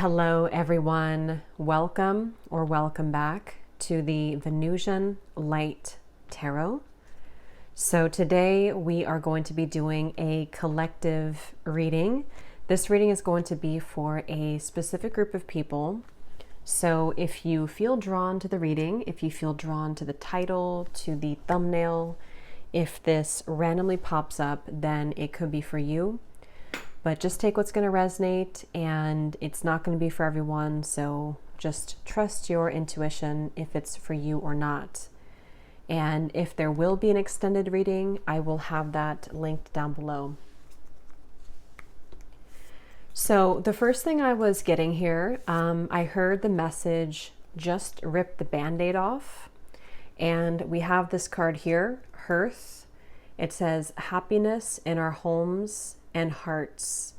Hello everyone, welcome or welcome back to the Venusian Light Tarot. So today we are going to be doing a collective reading. This reading is going to be for a specific group of people. So if you feel drawn to the reading, if you feel drawn to the title, to the thumbnail, if this randomly pops up, then it could be for you. But just take what's going to resonate, and it's not going to be for everyone. So just trust your intuition if it's for you or not. And if there will be an extended reading, I will have that linked down below. So the first thing I was getting here, I heard the message, just rip the band-aid off. And we have this card here, Hearth. It says happiness in our homes and hearts.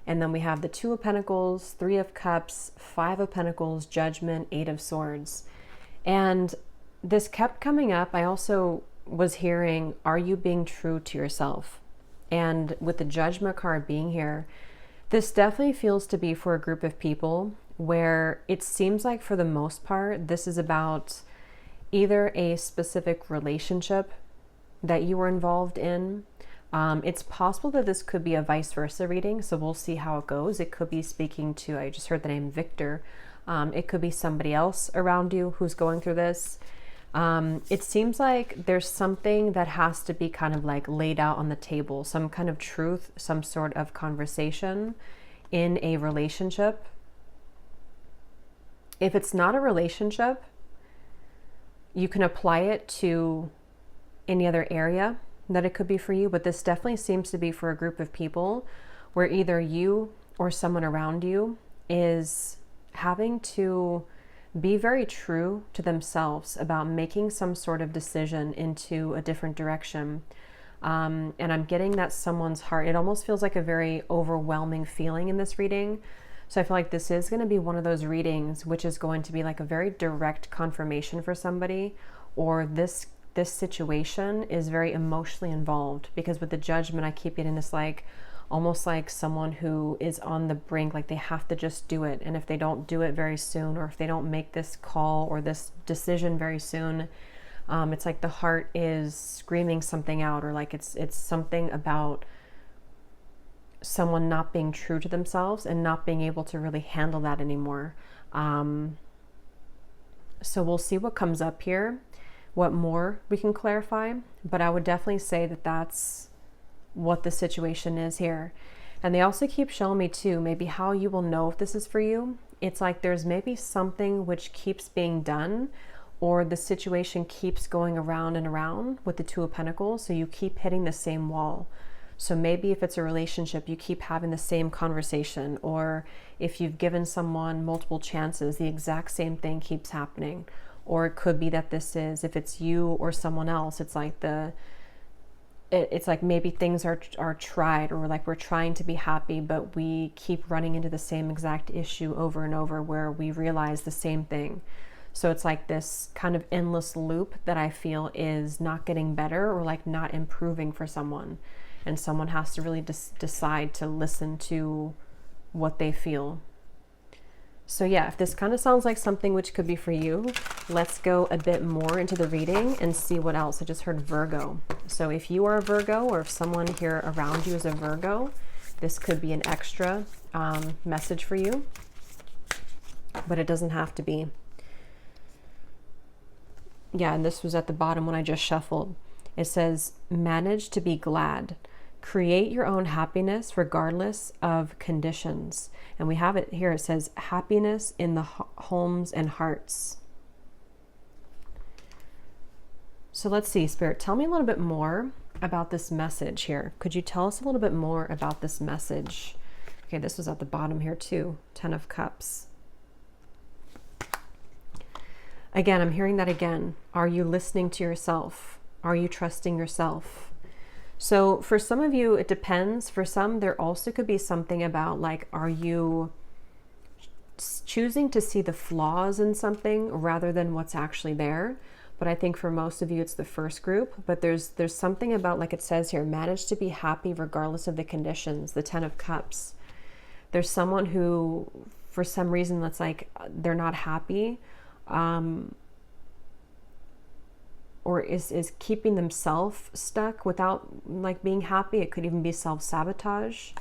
And then we have the Two of Pentacles, Three of Cups, Five of Pentacles, Judgment, Eight of Swords. And this kept coming up. I also was hearing, are you being true to yourself? And with the Judgment card being here, this definitely feels to be for a group of people where it seems like for the most part, this is about either a specific relationship that you were involved in. It's possible that this could be a vice versa reading, so we'll see how it goes. It could be speaking to, I just heard the name Victor. It could be somebody else around you who's going through this. It seems like there's something that has to be kind of like laid out on the table, some kind of truth, some sort of conversation in a relationship. If it's not a relationship, you can apply it to any other area that it could be for you, but this definitely seems to be for a group of people where either you or someone around you is having to be very true to themselves about making some sort of decision into a different direction. And I'm getting that someone's heart, it almost feels like a very overwhelming feeling in this reading. So I feel like this is going to be one of those readings which is going to be like a very direct confirmation for somebody, or this situation is very emotionally involved, because with the Judgment, I keep getting this like, almost like someone who is on the brink, like they have to just do it. And if they don't do it very soon, or if they don't make this call or this decision very soon, it's like the heart is screaming something out, or like it's something about someone not being true to themselves and not being able to really handle that anymore. So we'll see what comes up here, what more we can clarify, but I would definitely say that that's what the situation is here. And they also keep showing me too, maybe how you will know if this is for you. It's like there's maybe something which keeps being done, or the situation keeps going around and around with the Two of Pentacles, so you keep hitting the same wall. So maybe if it's a relationship, you keep having the same conversation, or if you've given someone multiple chances, the exact same thing keeps happening. Or it could be that this is, if it's you or someone else, it's like it's like maybe things are tried, or like we're trying to be happy, but we keep running into the same exact issue over and over where we realize the same thing. So it's like this kind of endless loop that I feel is not getting better, or like not improving for someone. And someone has to really decide to listen to what they feel. So yeah, if this kind of sounds like something which could be for you, let's go a bit more into the reading and see what else. I just heard Virgo. So if you are a Virgo, or if someone here around you is a Virgo, this could be an extra message for you, but it doesn't have to be. Yeah, and this was at the bottom when I just shuffled. It says, manage to be glad. Create your own happiness regardless of conditions. And we have it here. It says happiness in the homes and hearts. So let's see, Spirit, tell me a little bit more about this message here. Could you tell us a little bit more about this message? Okay, this was at the bottom here too. 10 of Cups. Again, I'm hearing that again. Are you listening to yourself? Are you trusting yourself? So for some of you, it depends. For some, there also could be something about like, are you choosing to see the flaws in something rather than what's actually there? But I think for most of you, it's the first group. But there's something about, like it says here, manage to be happy regardless of the conditions, the 10 of Cups. There's someone who, for some reason that's like they're not happy, or is keeping themselves stuck without like being happy. It could even be self-sabotage.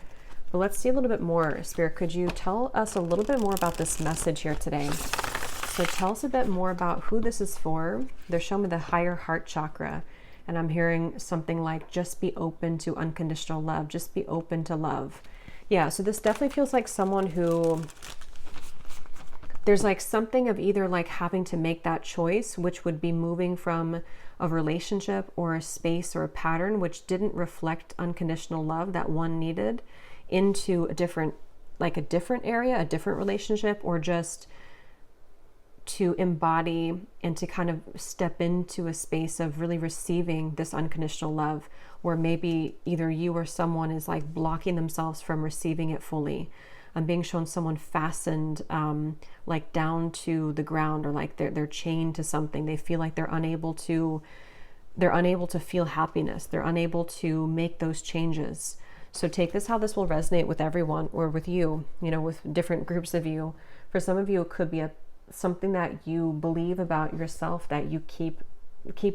But let's see a little bit more. Spirit, could you tell us a little bit more about this message here today? So tell us a bit more about who this is for. They're showing me the higher heart chakra, and I'm hearing something like just be open to unconditional love, just be open to love. Yeah, so this definitely feels like someone who, there's like something of either like having to make that choice, which would be moving from a relationship or a space or a pattern which didn't reflect unconditional love that one needed, into a different, like a different area, a different relationship, or just to embody and to kind of step into a space of really receiving this unconditional love, where maybe either you or someone is like blocking themselves from receiving it fully. I'm being shown someone fastened like down to the ground, or like they're chained to something. They feel like they're unable to feel happiness. They're unable to make those changes. So take this how this will resonate with everyone, or with you, you know, with different groups of you. For some of you, it could be something that you believe about yourself, that you keep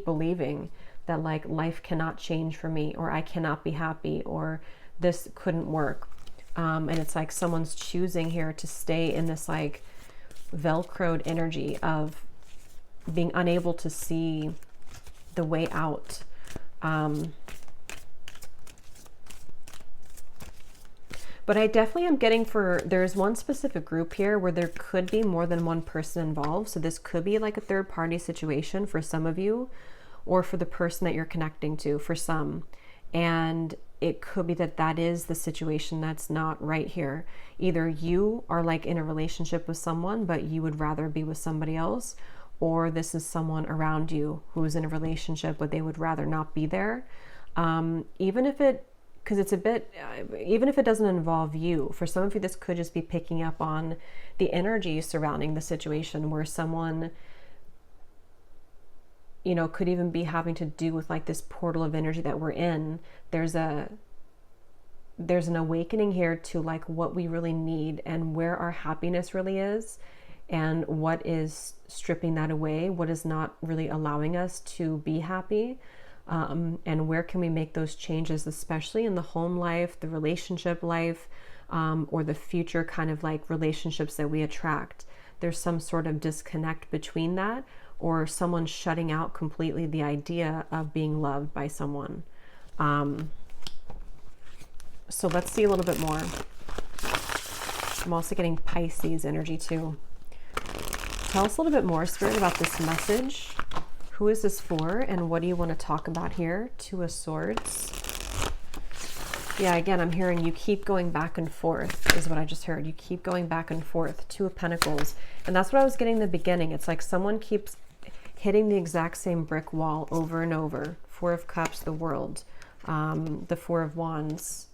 believing, that like life cannot change for me, or I cannot be happy, or this couldn't work. And it's like someone's choosing here to stay in this like velcroed energy of being unable to see the way out. But I definitely am getting there's one specific group here where there could be more than one person involved. So this could be like a third party situation for some of you, or for the person that you're connecting to for some. And it could be that is the situation that's not right here. Either you are like in a relationship with someone, but you would rather be with somebody else, or this is someone around you who's in a relationship, but they would rather not be there. Even if it doesn't involve you, for some of you, this could just be picking up on the energy surrounding the situation, where someone, you know, could even be having to do with like this portal of energy that we're in. There's an awakening here to like what we really need and where our happiness really is, and what is stripping that away, what is not really allowing us to be happy. And where can we make those changes, especially in the home life, the relationship life, or the future kind of like relationships that we attract. There's some sort of disconnect between that, or someone shutting out completely the idea of being loved by someone. So let's see a little bit more. I'm also getting Pisces energy too. Tell us a little bit more, Spirit, about this message. Who is this for, and what do you want to talk about here? Two of Swords. Yeah, again, I'm hearing you keep going back and forth, is what I just heard. You keep going back and forth. Two of Pentacles. And that's what I was getting in the beginning. It's like someone keeps hitting the exact same brick wall over and over. Four of Cups, the World. The Four of Wands.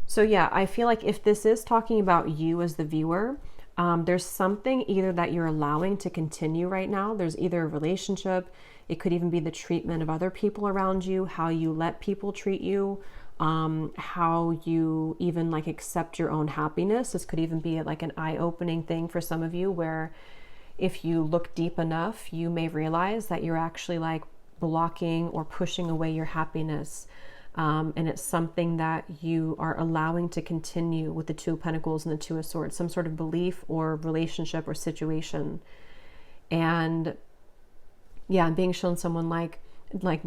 So yeah, I feel like if this is talking about you as the viewer, there's something either that you're allowing to continue right now. There's either a relationship, it could even be the treatment of other people around you, how you let people treat you, how you even like accept your own happiness. This could even be like an eye-opening thing for some of you, where if you look deep enough, you may realize that you're actually like blocking or pushing away your happiness. And it's something that you are allowing to continue with the Two of Pentacles and the Two of Swords, some sort of belief or relationship or situation. And yeah, I'm being shown someone like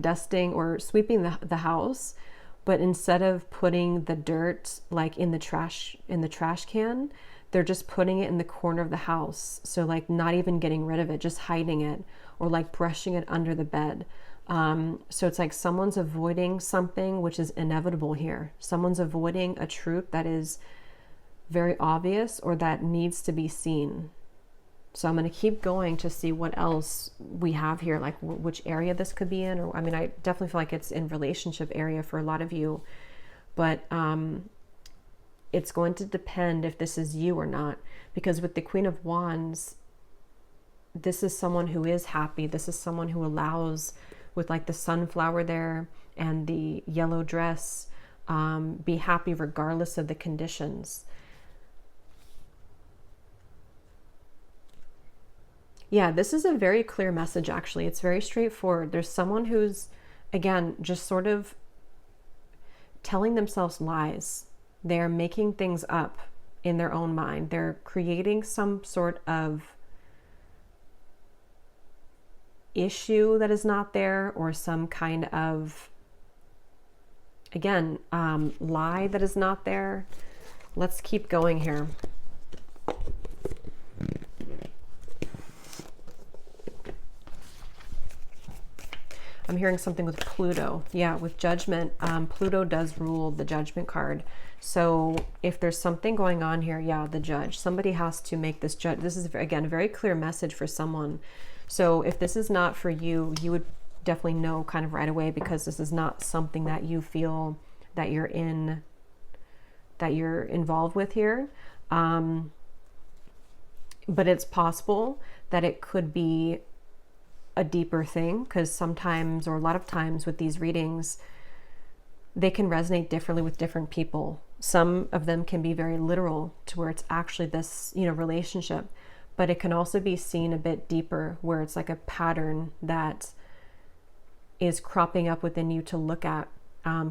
dusting or sweeping the house, but instead of putting the dirt like in the trash can, they're just putting it in the corner of the house. So like not even getting rid of it, just hiding it, or like brushing it under the bed. So it's like someone's avoiding something which is inevitable here. Someone's avoiding a truth that is very obvious, or that needs to be seen. So I'm going to keep going to see what else we have here, like which area this could be in. Or I mean, I definitely feel like it's in relationship area for a lot of you, but it's going to depend if this is you or not, because with the Queen of Wands, this is someone who is happy. This is someone who allows, with like the sunflower there and the yellow dress, be happy regardless of the conditions. Yeah, this is a very clear message, actually. It's very straightforward. There's someone who's, again, just sort of telling themselves lies. They're making things up in their own mind. They're creating some sort of issue that is not there, or some kind of, again, lie that is not there. Let's keep going here. I'm hearing something with Pluto. Yeah, with Judgment. Pluto does rule the Judgment card. So if there's something going on here, yeah, the Judge. Somebody has to make this judge. This is, again, a very clear message for someone. So if this is not for you, you would definitely know kind of right away, because this is not something that you feel that you're involved with here. But it's possible that it could be a deeper thing, because sometimes, or a lot of times with these readings, they can resonate differently with different people. Some of them can be very literal, to where it's actually this, relationship, but it can also be seen a bit deeper, where it's like a pattern that is cropping up within you to look at,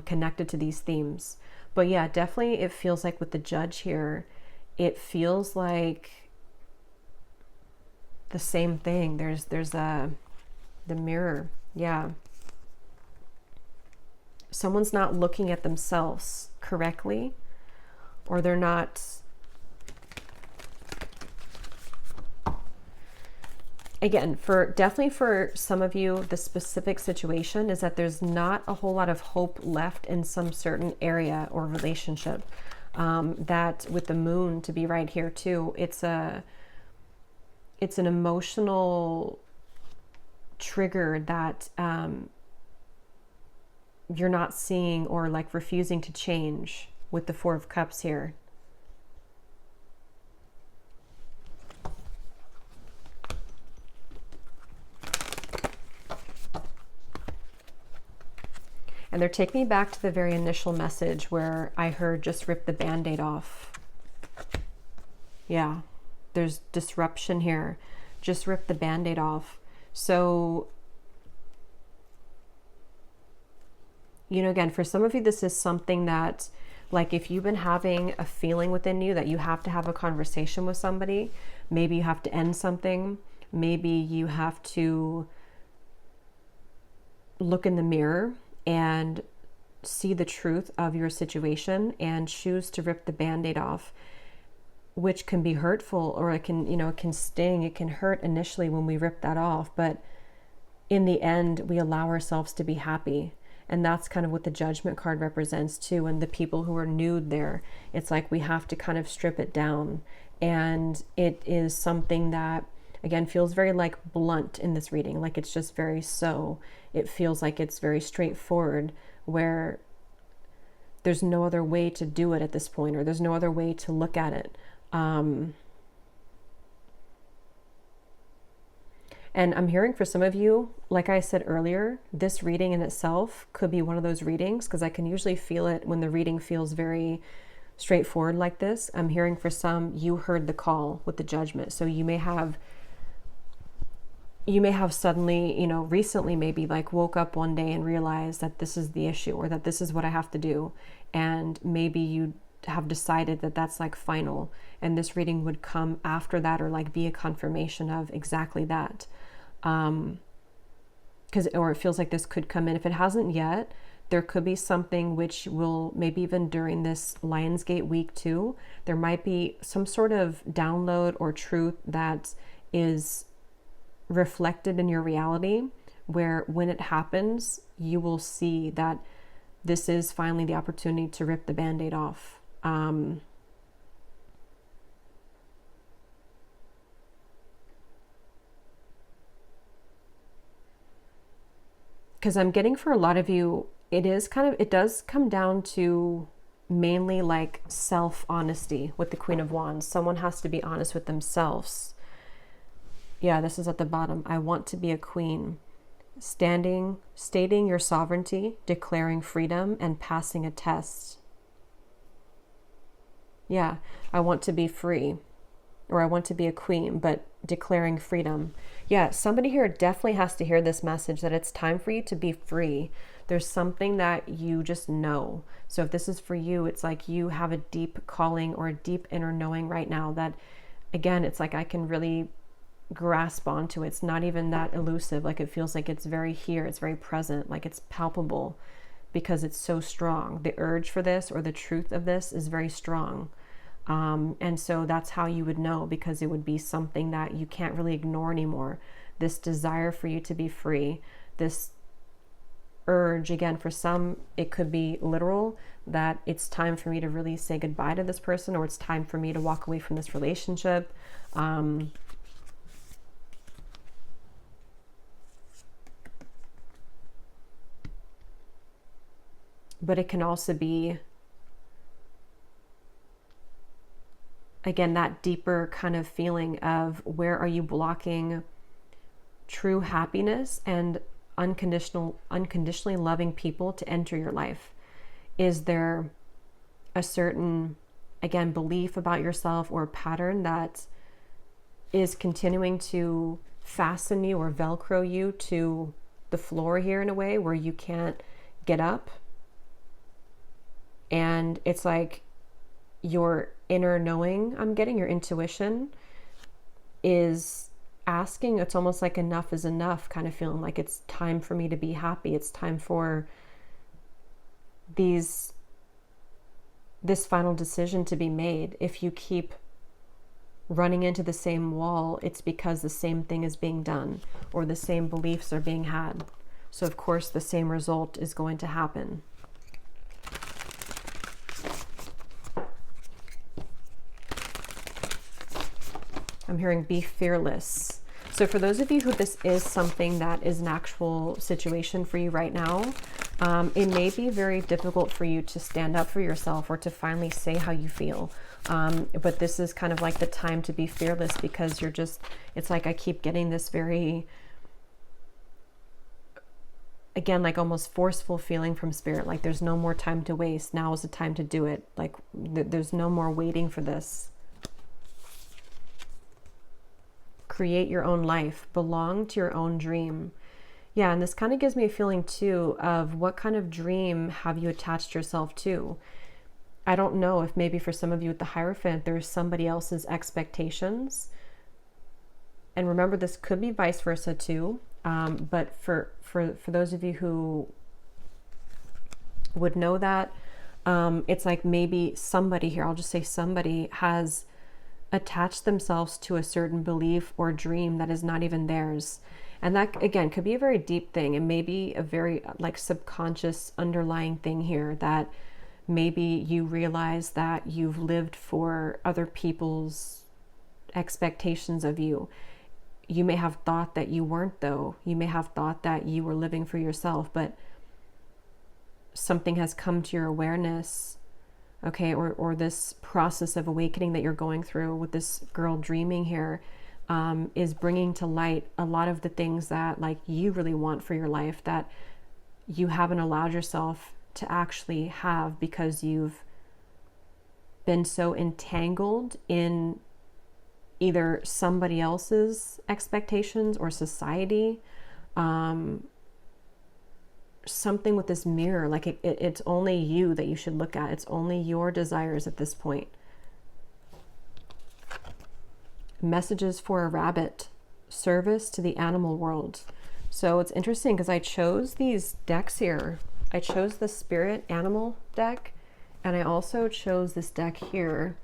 connected to these themes. But yeah, definitely it feels like with the Judge here, it feels like the same thing. There's the Mirror. Yeah. Someone's not looking at themselves correctly, or they're not, again, definitely for some of you, the specific situation is that there's not a whole lot of hope left in some certain area or relationship. That with the Moon to be right here too, it's an emotional trigger that you're not seeing, or like refusing to change, with the Four of Cups here. And they're taking me back to the very initial message where I heard just rip the band-aid off. Yeah, there's disruption here. Just rip the band-aid off. So, again, for some of you, this is something that, like, if you've been having a feeling within you that you have to have a conversation with somebody, maybe you have to end something, maybe you have to look in the mirror and see the truth of your situation and choose to rip the band-aid off, which can be hurtful, or it can, it can sting, it can hurt initially when we rip that off, but in the end, we allow ourselves to be happy. And that's kind of what the Judgment card represents too. And the people who are nude there, it's like we have to kind of strip it down. And it is something that, again, feels very like blunt in this reading. Like it's just very it feels like it's very straightforward, where there's no other way to do it at this point, or there's no other way to look at it. And I'm hearing for some of you, like I said earlier, this reading in itself could be one of those readings, because I can usually feel it when the reading feels very straightforward like this. I'm hearing for some, you heard the call with the Judgment. So you may have suddenly, recently maybe like woke up one day and realized that this is the issue, or that this is what I have to do. And maybe you have decided that that's like final, and this reading would come after that, or like be a confirmation of exactly that. Or it feels like this could come in. If it hasn't yet, there could be something which will, maybe even during this Lionsgate week too, there might be some sort of download or truth that is reflected in your reality, where when it happens, you will see that this is finally the opportunity to rip the band-aid off. Because I'm getting for a lot of you, it does come down to mainly like self-honesty with the Queen of Wands. Someone has to be honest with themselves. Yeah, this is at the bottom. I want to be a queen. Stating your sovereignty, declaring freedom, and passing a test. Yeah, I want to be free. or I want to be a queen, but declaring freedom. Yeah, somebody here definitely has to hear this message that it's time for you to be free. There's something that you just know. So if this is for you, it's like you have a deep calling or a deep inner knowing right now that, again, it's like I can really grasp onto it. It's not even that elusive. Like it feels like it's very here. It's very present. Like it's palpable because it's so strong. The urge for this or the truth of this is very strong. And so that's how you would know, because it would be something that you can't really ignore anymore. This desire for you to be free, this urge, again, for some, it could be literal, that it's time for me to really say goodbye to this person, or it's time for me to walk away from this relationship. But it can also be, again, that deeper kind of feeling of where are you blocking true happiness and unconditionally loving people to enter your life? Is there a certain, again, belief about yourself or pattern that is continuing to fasten you or Velcro you to the floor here in a way where you can't get up? And it's like your inner knowing, I'm getting your intuition, is asking, it's almost like enough is enough kind of feeling, like it's time for me to be happy. It's time for this final decision to be made. If you keep running into the same wall, it's because the same thing is being done or the same beliefs are being had. So of course the same result is going to happen. I'm hearing be fearless. So for those of you who this is something that is an actual situation for you right now, it may be very difficult for you to stand up for yourself or to finally say how you feel. But this is kind of like the time to be fearless, because you're just, it's like I keep getting this very, again, like almost forceful feeling from spirit. Like there's no more time to waste. Now is the time to do it. Like there's no more waiting for this. Create your own life, belong to your own dream. Yeah, and this kind of gives me a feeling too of what kind of dream have you attached yourself to? I don't know if maybe for some of you with the Hierophant, there's somebody else's expectations. And remember, this could be vice versa too. But for those of you who would know that, it's like maybe somebody here, I'll just say somebody has attach themselves to a certain belief or dream that is not even theirs. And that, again, could be a very deep thing. It may be a very like subconscious underlying thing here, that maybe you realize that you've lived for other people's expectations of you. You may have thought that you weren't, though. You may have thought that you were living for yourself, but something has come to your awareness, okay, or this process of awakening that you're going through with this girl dreaming here, is bringing to light a lot of the things that like you really want for your life that you haven't allowed yourself to actually have, because you've been so entangled in either somebody else's expectations or society. Something with this mirror, like it's only you that you should look at. It's only your desires at this point. Messages for a rabbit, service to the animal world. So it's interesting because I chose these decks here. I chose the spirit animal deck, and I also chose this deck here,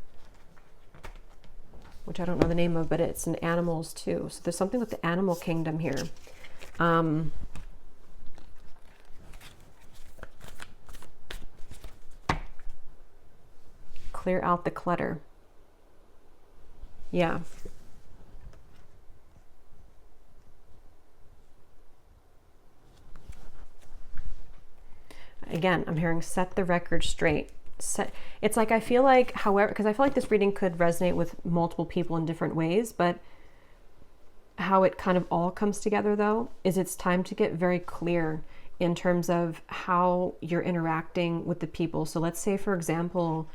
which I don't know the name of, but it's in animals too. So there's something with the animal kingdom here. Clear out the clutter. Yeah. Again, I'm hearing set the record straight. It's like I feel like, however, because I feel like this reading could resonate with multiple people in different ways, but how it kind of all comes together though is it's time to get very clear in terms of how you're interacting with the people. So let's say, for example,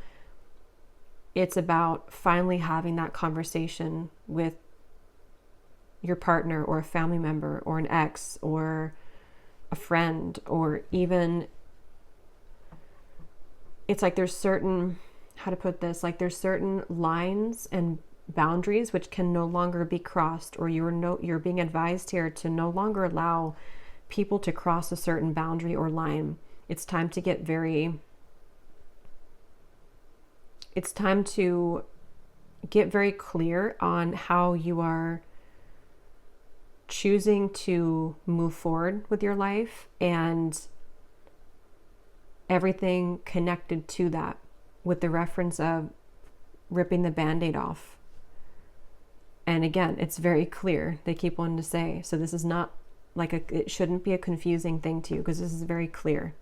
it's about finally having that conversation with your partner or a family member or an ex or a friend, or even, it's like there's certain, how to put this, like there's certain lines and boundaries which can no longer be crossed, or you're being advised here to no longer allow people to cross a certain boundary or line. It's time to get very clear on how you are choosing to move forward with your life and everything connected to that, with the reference of ripping the band-aid off. And again, it's very clear. They keep wanting to say, so this is not like it shouldn't be a confusing thing to you, because this is very clear.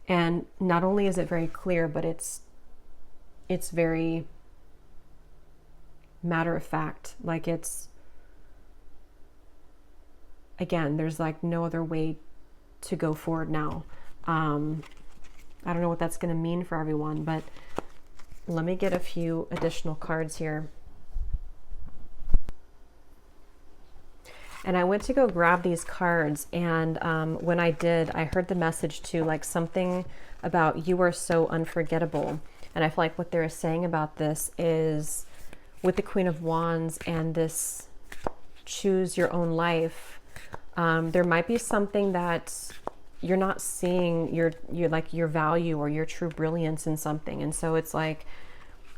And not only is it very clear, but it's very matter of fact. Like it's, again, there's like no other way to go forward now. I don't know what that's going to mean for everyone, but let me get a few additional cards here. And I went to go grab these cards, and when I did, I heard the message too, like something about you are so unforgettable. And I feel like what they're saying about this is with the Queen of Wands and this choose your own life, there might be something that you're not seeing your like your value or your true brilliance in something. And so it's like,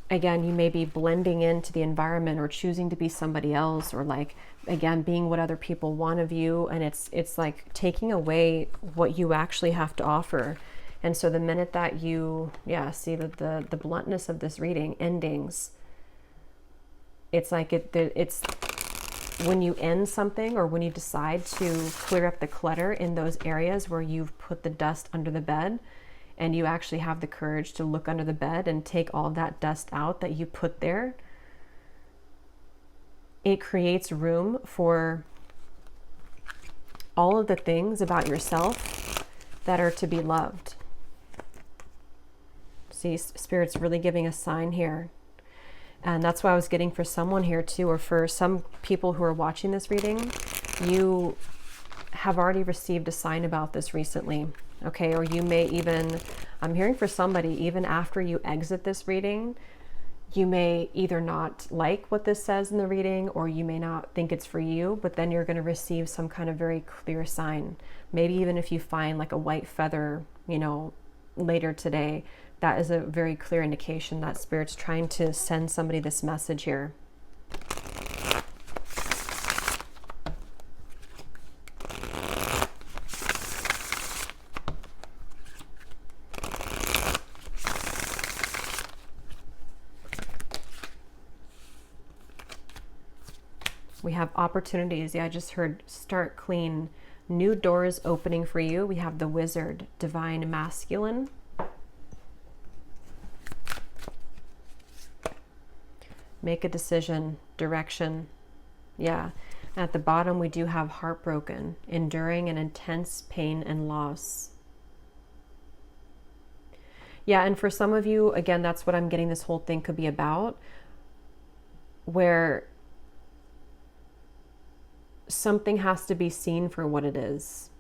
again, you may be blending into the environment or choosing to be somebody else, or like, again, being what other people want of you. And it's like taking away what you actually have to offer. And so the minute that you, see the bluntness of this reading, endings, it's like it's when you end something, or when you decide to clear up the clutter in those areas where you've put the dust under the bed, and you actually have the courage to look under the bed and take all of that dust out that you put there, it creates room for all of the things about yourself that are to be loved. See, Spirit's really giving a sign here. And that's why I was getting for someone here too, or for some people who are watching this reading, you have already received a sign about this recently. Okay, or you may even, I'm hearing for somebody, even after you exit this reading, you may either not like what this says in the reading, or you may not think it's for you, but then you're going to receive some kind of very clear sign. Maybe even if you find like a white feather, later today, that is a very clear indication that Spirit's trying to send somebody this message here. We have opportunities. Yeah, I just heard start clean. New doors opening for you. We have the Wizard, Divine Masculine. Make a decision, direction. Yeah. At the bottom, we do have heartbroken, enduring an intense pain and loss. Yeah, and for some of you, again, that's what I'm getting this whole thing could be about, where something has to be seen for what it is.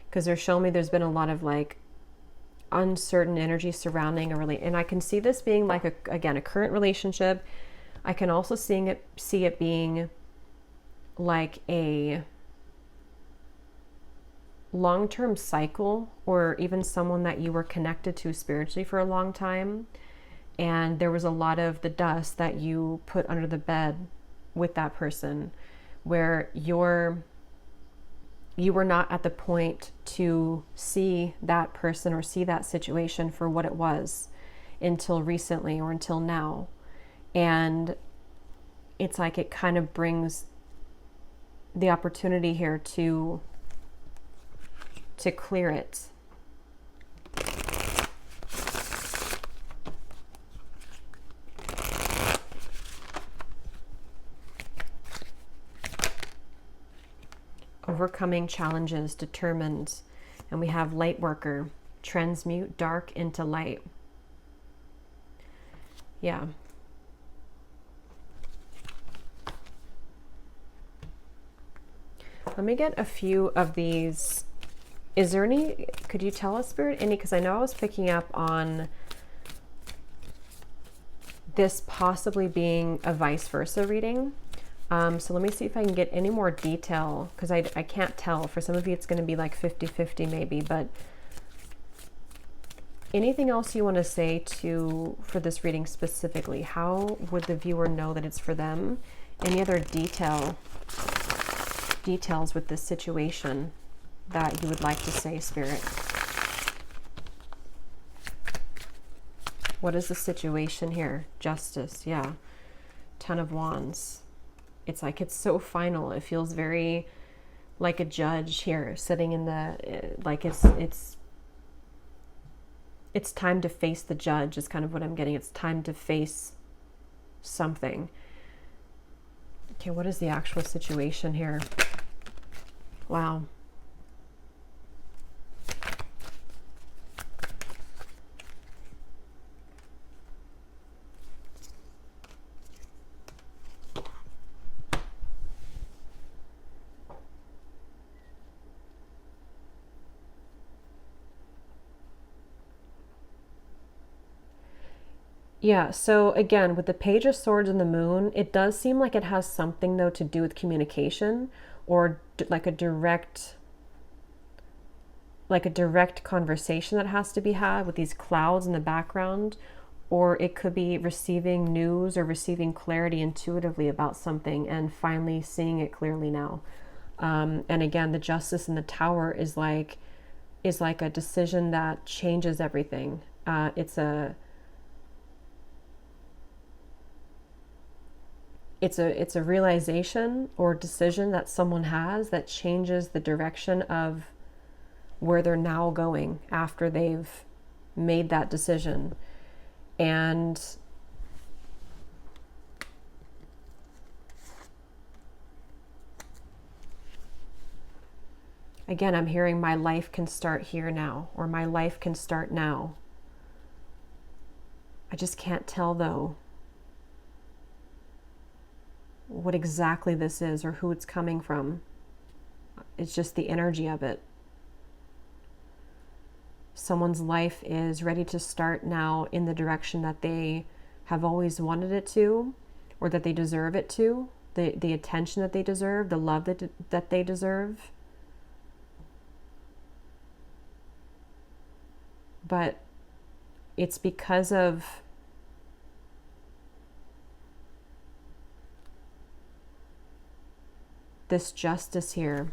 Because they're showing me there's been a lot of like uncertain energy surrounding a relationship. And I can see this being like, a current relationship. I can also see it being like a long-term cycle, or even someone that you were connected to spiritually for a long time. And there was a lot of the dust that you put under the bed with that person, where you were not at the point to see that person or see that situation for what it was until recently, or until now. And it's like it kind of brings the opportunity here to clear it. Overcoming challenges, determined. And we have light worker, transmute dark into light. Yeah. Let me get a few of these. Is there any, could you tell us, Spirit, any, because I know I was picking up on this possibly being a vice versa reading. So let me see if I can get any more detail, because I can't tell. For some of you, it's going to be like 50-50 maybe, but anything else you want to say for this reading specifically? How would the viewer know that it's for them? Any other details with this situation that you would like to say, Spirit? What is the situation here? Justice, yeah. 10 of Wands. It's like it's so final. It feels very like a judge here sitting in the, like it's time to face the judge is kind of what I'm getting. It's time to face something. Okay, what is the actual situation here? Wow. Yeah, so again, with the Page of Swords and the Moon, it does seem like it has something, though, to do with communication or like a direct conversation that has to be had with these clouds in the background, or it could be receiving news or receiving clarity intuitively about something and finally seeing it clearly now. And again, the Justice in the Tower is like a decision that changes everything. It's a realization or decision that someone has that changes the direction of where they're now going after they've made that decision. And again, I'm hearing my life can start here now, or my life can start now. I just can't tell, though, what exactly this is or who it's coming from. It's just the energy of it. Someone's life is ready to start now in the direction that they have always wanted it to, or that they deserve it to, the attention that they deserve, the love that they deserve. But it's because of this justice here.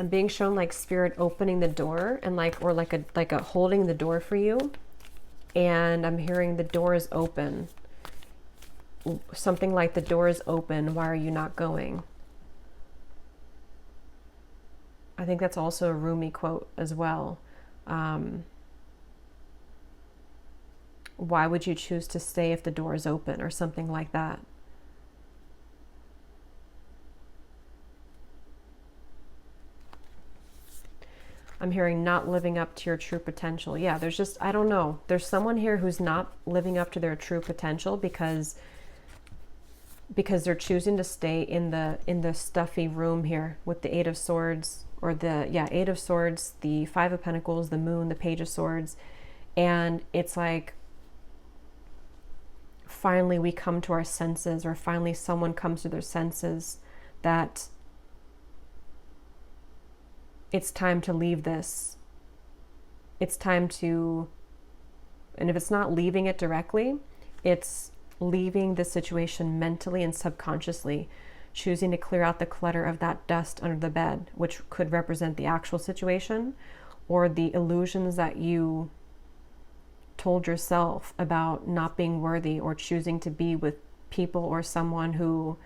I'm being shown like Spirit opening the door and like a holding the door for you, and I'm hearing the door is open. Something like the door is open. Why are you not going? I think that's also a Rumi quote as well. Why would you choose to stay if the door is open, or something like that? I'm hearing not living up to your true potential. Yeah, there's just, I don't know. There's someone here who's not living up to their true potential because they're choosing to stay in the stuffy room here with the Eight of Swords, or Eight of Swords, the Five of Pentacles, the Moon, the Page of Swords. And it's like, finally we come to our senses, or finally someone comes to their senses that it's time to leave this. It's time to, and if it's not leaving it directly, it's leaving the situation mentally and subconsciously, choosing to clear out the clutter of that dust under the bed, which could represent the actual situation or the illusions that you told yourself about not being worthy, or choosing to be with people or someone who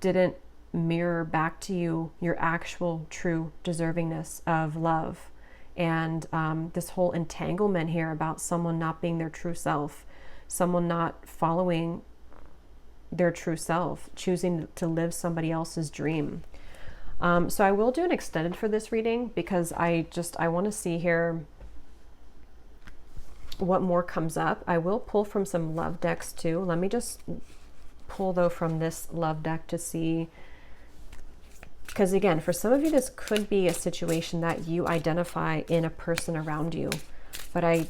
didn't mirror back to you your actual true deservingness of love. And this whole entanglement here about someone not being their true self, someone not following their true self, choosing to live somebody else's dream. So I will do an extended for this reading because I want to see here what more comes up. I will pull from some love decks too. Let me just pull though from this love deck to see, because again, for some of you, this could be a situation that you identify in a person around you, but I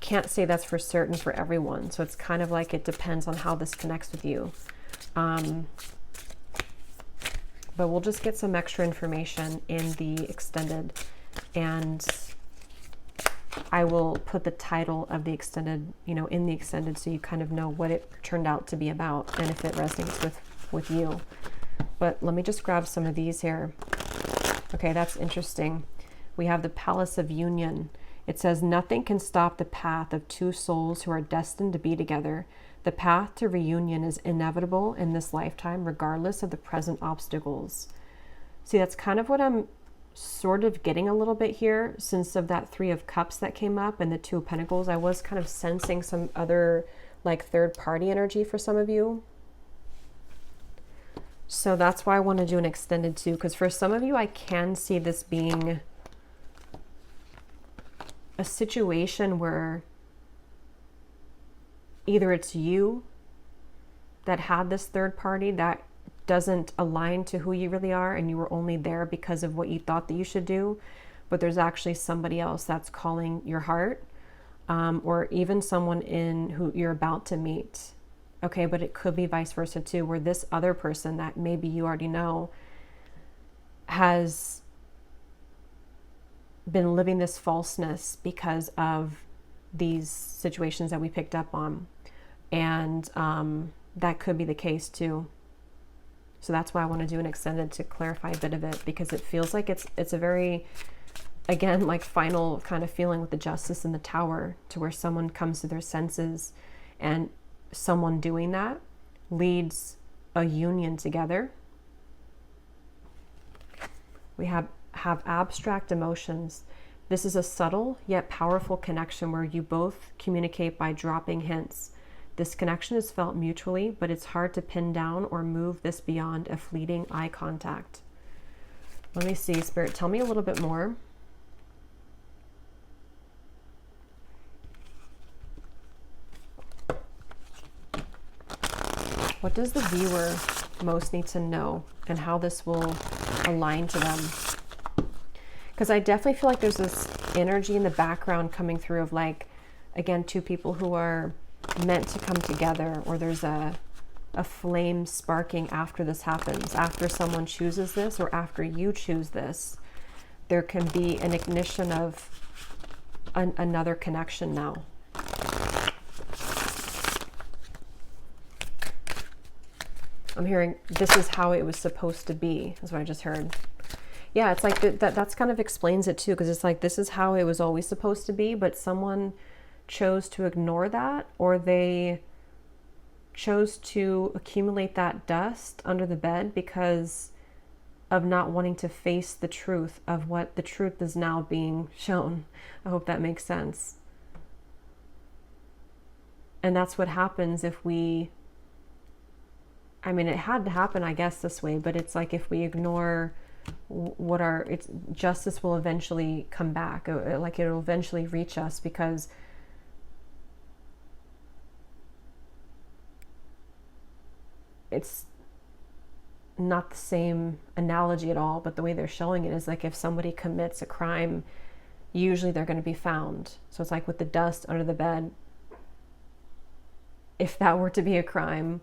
can't say that's for certain for everyone. So it's kind of like it depends on how this connects with you. But we'll just get some extra information in the extended, and I will put the title of the extended, in the extended, so you kind of know what it turned out to be about and if it resonates with you. But let me just grab some of these here. Okay, that's interesting. We have the Palace of Union. It says, nothing can stop the path of two souls who are destined to be together. The path to reunion is inevitable in this lifetime, regardless of the present obstacles. See, that's kind of what I'm sort of getting a little bit here, since of that Three of Cups that came up and the Two of Pentacles. I was kind of sensing some other like third party energy for some of you. So that's why I want to do an extended too, because for some of you, I can see this being a situation where either it's you that had this third party that doesn't align to who you really are, and you were only there because of what you thought that you should do, but there's actually somebody else that's calling your heart, or even someone in who you're about to meet. Okay, but it could be vice versa too, where this other person that maybe you already know has been living this falseness because of these situations that we picked up on. And that could be the case too. So that's why I want to do an extended to clarify a bit of it, because it feels like it's a very, again, like final kind of feeling with the Justice and the Tower, to where someone comes to their senses, and someone doing that leads a union together. We have abstract emotions. This is a subtle yet powerful connection where you both communicate by dropping hints. This connection is felt mutually, but it's hard to pin down or move this beyond a fleeting eye contact. Let me see, Spirit, tell me a little bit more. What does the viewer most need to know, and how this will align to them? Because I definitely feel like there's this energy in the background coming through of, like, again, two people who are meant to come together, or there's a flame sparking after this happens, after someone chooses this, or after you choose this. There can be an ignition of another connection now. I'm hearing this is how it was supposed to be, is what I just heard. Yeah, it's like that's kind of explains it too, because it's like this is how it was always supposed to be, but someone chose to ignore that, or they chose to accumulate that dust under the bed because of not wanting to face the truth of what the truth is now being shown. I hope that makes sense. And that's what happens if we, I mean, it had to happen, I guess, this way, but it's like if we ignore what it's justice will eventually come back, like it'll eventually reach us, because it's not the same analogy at all, but the way they're showing it is like if somebody commits a crime, usually they're going to be found. So it's like with the dust under the bed, if that were to be a crime,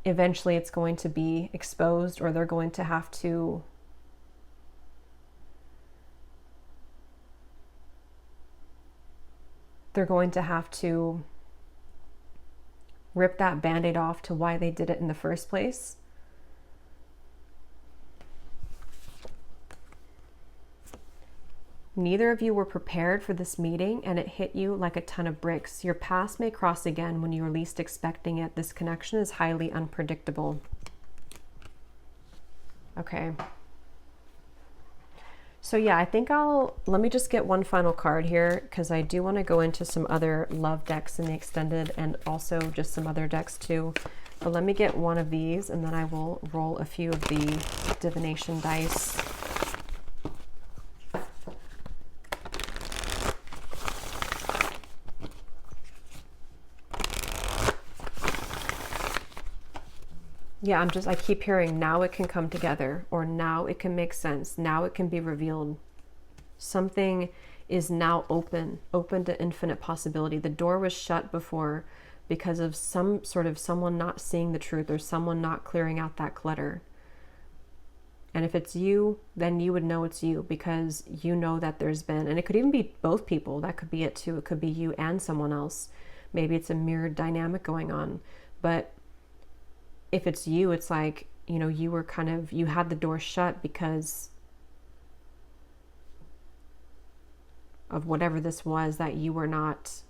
eventually it's going to be exposed, or they're going to have to rip that band-aid off to why they did it in the first place. Neither of you were prepared for this meeting, and it hit you like a ton of bricks. Your paths may cross again when you are least expecting it. This connection is highly unpredictable. Okay. So yeah, I think let me just get one final card here, because I do want to go into some other love decks in the extended and also just some other decks too. But let me get one of these and then I will roll a few of the divination dice. Yeah, I keep hearing now it can come together, or now it can make sense. Now it can be revealed. Something is now open to infinite possibility. The door was shut before because of some sort of someone not seeing the truth or someone not clearing out that clutter. And if it's you, then you would know it's you, because you know that there's been, and it could even be both people. That could be it too. It could be you and someone else. Maybe it's a mirrored dynamic going on. But if it's you, it's like, you know, you were you had the door shut because of whatever this was that you were not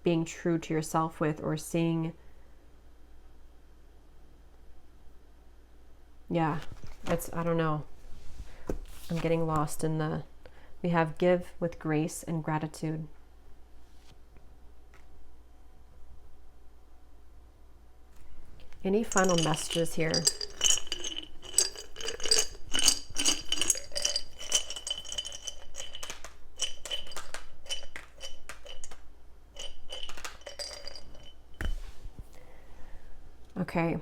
being true to yourself with, or seeing. Yeah, I don't know. I'm getting lost in we have give with grace and gratitude. Any final messages here? Okay,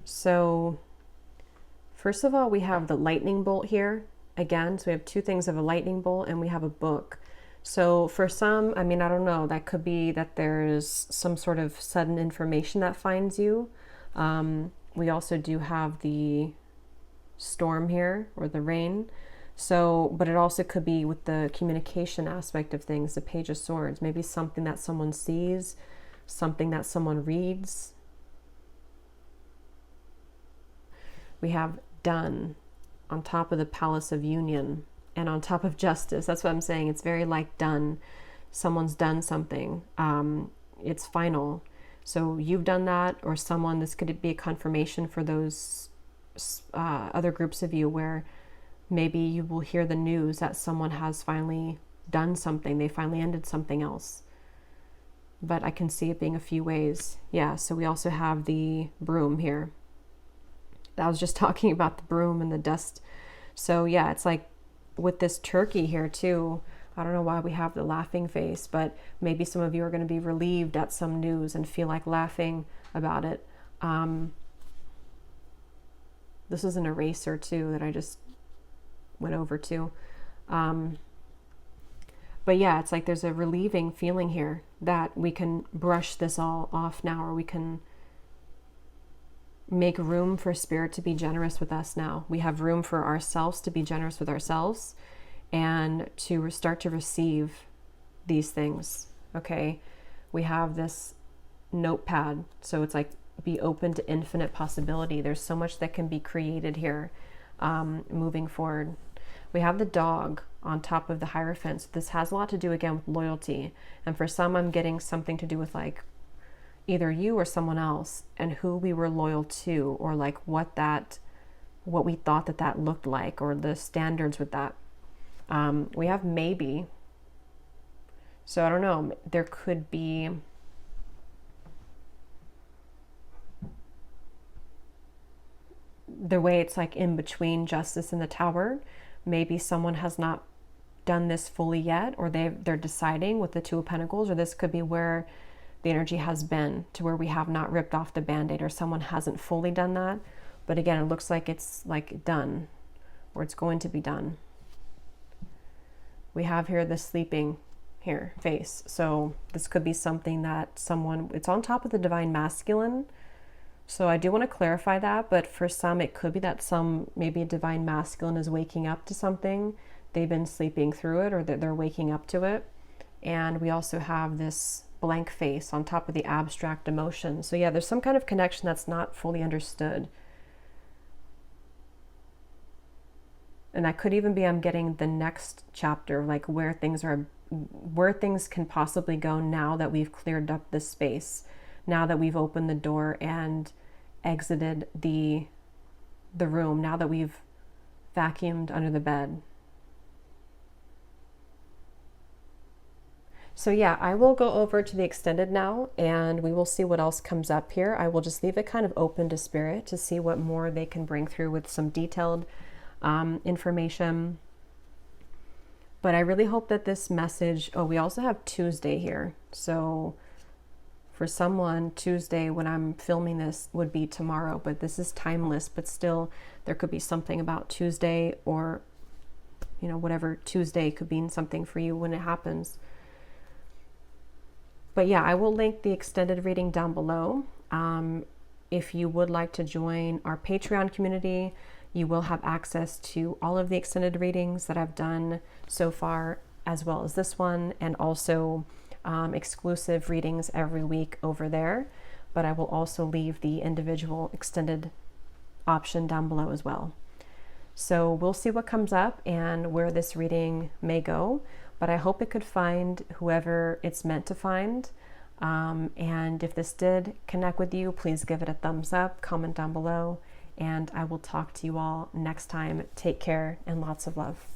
so first of all, we have the lightning bolt here again. So we have two things of a lightning bolt and we have a book. So for some, I mean, I don't know, that could be that there's some sort of sudden information that finds you. We also do have the storm here, or the rain. So, but it also could be with the communication aspect of things, the Page of Swords, maybe something that someone sees, something that someone reads. We have done on top of the Palace of Union and on top of Justice. That's what I'm saying. It's very like done. Someone's done something. It's final. So you've done that, or someone, this could be a confirmation for those other groups of you where maybe you will hear the news that someone has finally done something. They finally ended something else. But I can see it being a few ways. Yeah, so we also have the broom here. I was just talking about the broom and the dust. So yeah, it's like with this turkey here too. I don't know why we have the laughing face, but maybe some of you are going to be relieved at some news and feel like laughing about it. This is an eraser too that I just went over to. But yeah, it's like there's a relieving feeling here that we can brush this all off now, or we can make room for Spirit to be generous with us now. We have room for ourselves to be generous with ourselves and to start to receive these things. Okay, we have this notepad, so it's like be open to infinite possibility. There's so much that can be created here moving forward. We have the dog on top of the Hierophant. This has a lot to do again with loyalty, and for some I'm getting something to do with like either you or someone else and who we were loyal to, or like what we thought that looked like, or the standards with that. We have maybe. So I don't know, there could be the way it's like in between Justice and the Tower. Maybe someone has not done this fully yet, or they're deciding with the Two of Pentacles, or this could be where the energy has been, to where we have not ripped off the band-aid, or someone hasn't fully done that. But again, it looks like it's like done, or it's going to be done. We have here the sleeping here face. So this could be something that it's on top of the Divine Masculine. So I do want to clarify that, but for some it could be that maybe a Divine Masculine is waking up to something. They've been sleeping through it, or they're waking up to it. And we also have this blank face on top of the abstract emotion. So yeah, there's some kind of connection that's not fully understood. And that could even be, I'm getting the next chapter, like where things can possibly go now that we've cleared up this space, now that we've opened the door and exited the room, now that we've vacuumed under the bed. So yeah, I will go over to the extended now and we will see what else comes up here. I will just leave it kind of open to spirit to see what more they can bring through with some detailed information. But I really hope that this message, oh, we also have Tuesday here. So for someone, Tuesday when I'm filming this would be tomorrow, but this is timeless, but still there could be something about Tuesday, or, you know, whatever Tuesday could mean something for you when it happens. But yeah, I will link the extended reading down below. If you would like to join our Patreon community, you will have access to all of the extended readings that I've done so far, as well as this one, and also exclusive readings every week over there. But I will also leave the individual extended option down below as well. So we'll see what comes up and where this reading may go, but I hope it could find whoever it's meant to find. And if this did connect with you, please give it a thumbs up, comment down below, and I will talk to you all next time. Take care and lots of love.